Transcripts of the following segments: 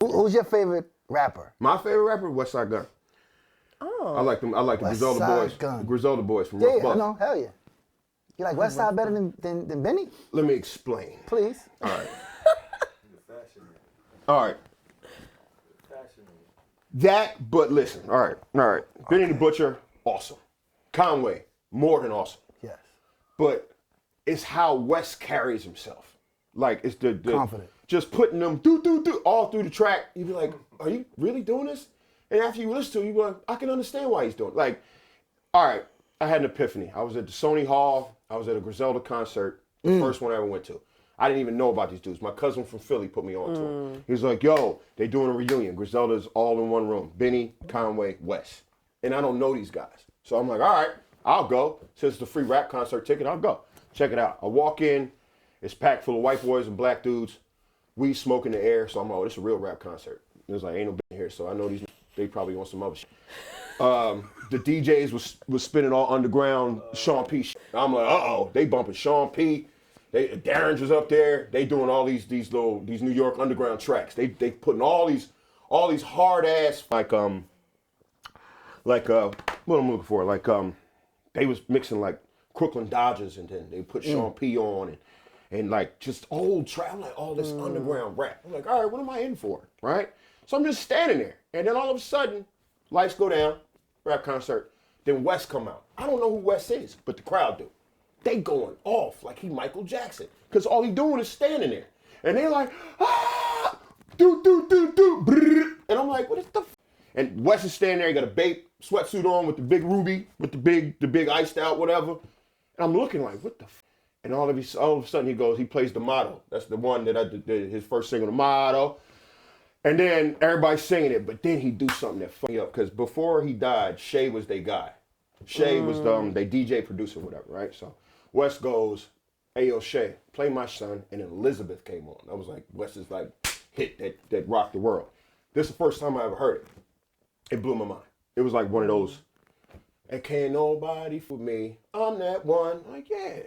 Who's your favorite rapper? My favorite rapper, Westside Gunn. Oh. I like them. I like the Griselda boys. Gunn. The Griselda boys from Yeah, Rough Buck. I know. Hell yeah. You like Westside better than Benny? Let me explain. Please. All right. All right. That, but listen. All right. Benny the Butcher, awesome. Conway, more than awesome. Yes. But it's how Wes carries himself. Like it's the confident. Just putting them do all through the track. You be like, are you really doing this? And after you listen to it, you be like, I can understand why he's doing it. Like, all right, I had an epiphany. I was at the Sony Hall. I was at a Griselda concert, the first one I ever went to. I didn't even know about these dudes. My cousin from Philly put me on to them. He was like, yo, they doing a reunion. Griselda's all in one room. Benny, Conway, Wes. And I don't know these guys. So I'm like, all right, I'll go. Since it's a free rap concert ticket, I'll go. Check it out. I walk in. It's packed full of white boys and black dudes. Weed smoke in the air. So I'm like, oh, this is a real rap concert. It was like, ain't no Ben here. So I know they probably want some other shit. The DJs was spinning all underground Sean P shit. I'm like, uh-oh, they bumping Sean P. Darren's up there. They doing all these New York underground tracks. They putting all these hard ass like what I'm looking for, like they was mixing like Crooklyn Dodgers, and then they put Sean P on and like just old trap, like all this underground rap. I'm like, all right, what am I in for, right? So I'm just standing there, and then all of a sudden, lights go down, rap concert. Then Wes come out. I don't know who Wes is, but the crowd do. They going off like he Michael Jackson, because all he doing is standing there, and they're like, ah, do, brrr. And I'm like, what is the? And Wes is standing there. He got a Bape sweatsuit on with the big ruby, with the big iced out whatever. And I'm looking like, what the? And all of a sudden he plays the motto. That's the one that I did his first single, the motto. And then everybody's singing it, but then he do something that fucked me up, because before he died, Shay was their guy. Shay was they DJ producer, whatever, right? So Wes goes, hey yo Shay, play my son, and then Elizabeth came on. I was like, Wes's like hit that rocked the world. This is the first time I ever heard it. It blew my mind. It was like one of those, and can't nobody for me, I'm that one. Like, yeah.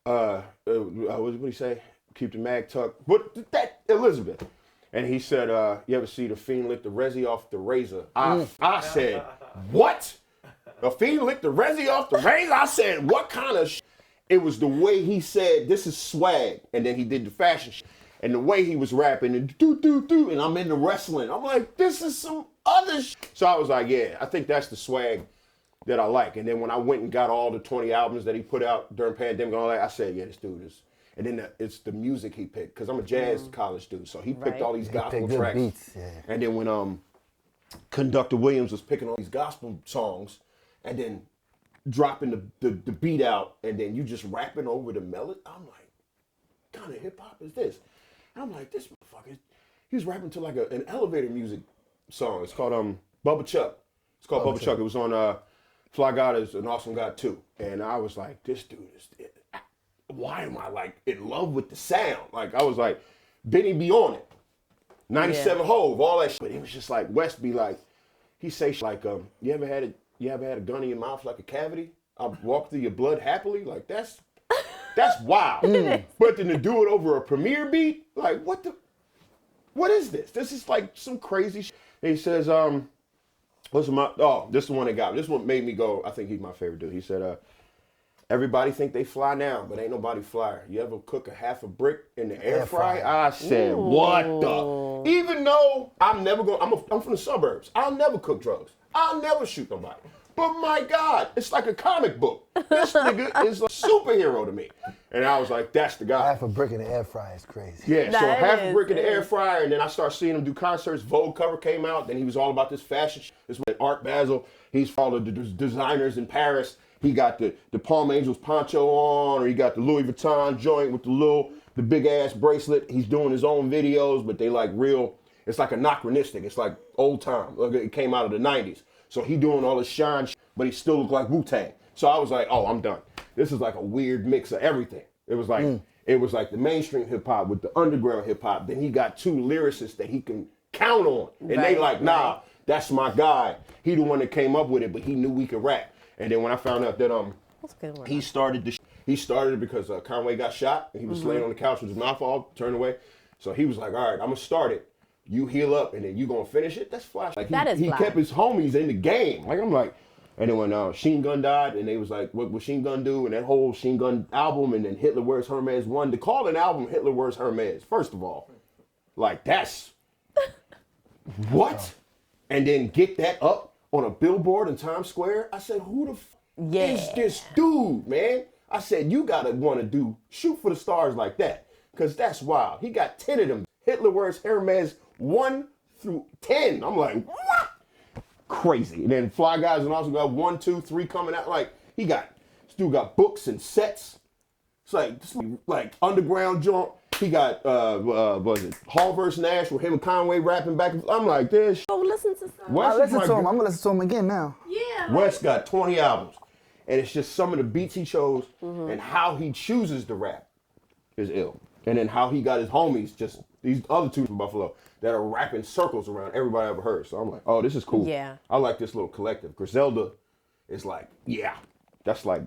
What did he say? Keep the mag tucked. What that Elizabeth? And he said, you ever see the fiend lick the resi off the razor? I said, what? The fiend lick the resi off the razor? I said, what kind of It was the way he said, this is swag. And then he did the fashion shit. And the way he was rapping, and and I'm into wrestling. I'm like, this is some other shit. So I was like, yeah, I think that's the swag that I like. And then when I went and got all the 20 albums that he put out during pandemic and all that, I said, yeah, this dude is. And then it's the music he picked, because I'm a jazz college dude, so he picked all these gospel tracks. Beats, yeah. And then when Conductor Williams was picking all these gospel songs, and then dropping the beat out, and then you just rapping over the melody, I'm like, what kind of hip hop is this? And I'm like, this motherfucker, he's rapping to like an elevator music song. It's called Bubba Chuck. It's called Bubba Chuck. It was on Fly God is an Awesome God 2. And I was like, this dude is. Why am I like in love with the sound? Like I was like, Benny be on it, 97 Hove, all that shit. But it was just like West be like, he say like, you ever had a gun in your mouth like a cavity? I walk through your blood happily. Like that's wild. But then to do it over a Premier beat, like what is this? This is like some crazy shit. And he says, this is the one that got me. This one made me go, I think he's my favorite dude. He said, everybody think they fly now, but ain't nobody flyer. You ever cook a half a brick in the air fry? I said, what the? Even though I'm from the suburbs. I'll never cook drugs. I'll never shoot nobody. But my God, it's like a comic book. This nigga is a superhero to me. And I was like, that's the guy. Half a brick in the air fryer is crazy. Yeah, so half a brick in the air fryer, and then I started seeing him do concerts. Vogue cover came out. Then he was all about this fashion. This was Art Basel. He's followed the designers in Paris. He got the Palm Angels poncho on, or he got the Louis Vuitton joint with the big ass bracelet. He's doing his own videos, but they like real, it's like anachronistic. It's like old time. Like it came out of the 90s. So he doing all this shine, but he still look like Wu-Tang. So I was like, oh, I'm done. This is like a weird mix of everything. It was like the mainstream hip hop with the underground hip hop. Then he got two lyricists that he can count on. And they like, nah, that's my guy. He the one that came up with it, but he knew we could rap. And then when I found out that he started it because Conway got shot and he was laying on the couch with his mouth all turned away. So he was like, all right, I'm gonna start it, you heal up and then you gonna finish it. That's fly. Like That is he fly. kept his homies in the game. Like I'm like, and then when Sheen Gun died, and they was like, what Sheen Gun do? And that whole Sheen Gun album, and then Hitler Wears Hermes 1. To call an album Hitler Wears Hermes, first of all, like that's what? And then get that up on a billboard in Times Square. I said, who the is this dude, man? I said, you gotta wanna shoot for the stars like that. Cause that's wild. He got 10 of them. Hitler Wears Hermes 1 through 10. I'm like, what? Crazy. And then Fly Guys and also got 1, 2, 3 coming out. Like, this dude got books and sets. It's like underground junk. He got was it Hall vs. Nash with him and Conway rapping back. I'm like, this. Go listen to some. Wes I listen to him. I'm gonna listen to him again now. Yeah. Wes got 20 albums, and it's just some of the beats he chose and how he chooses to rap is ill. And then how he got his homies, just these other two from Buffalo, that are rapping circles around everybody I ever heard. So I'm like, oh, this is cool. Yeah. I like this little collective. Griselda is like, yeah, that's like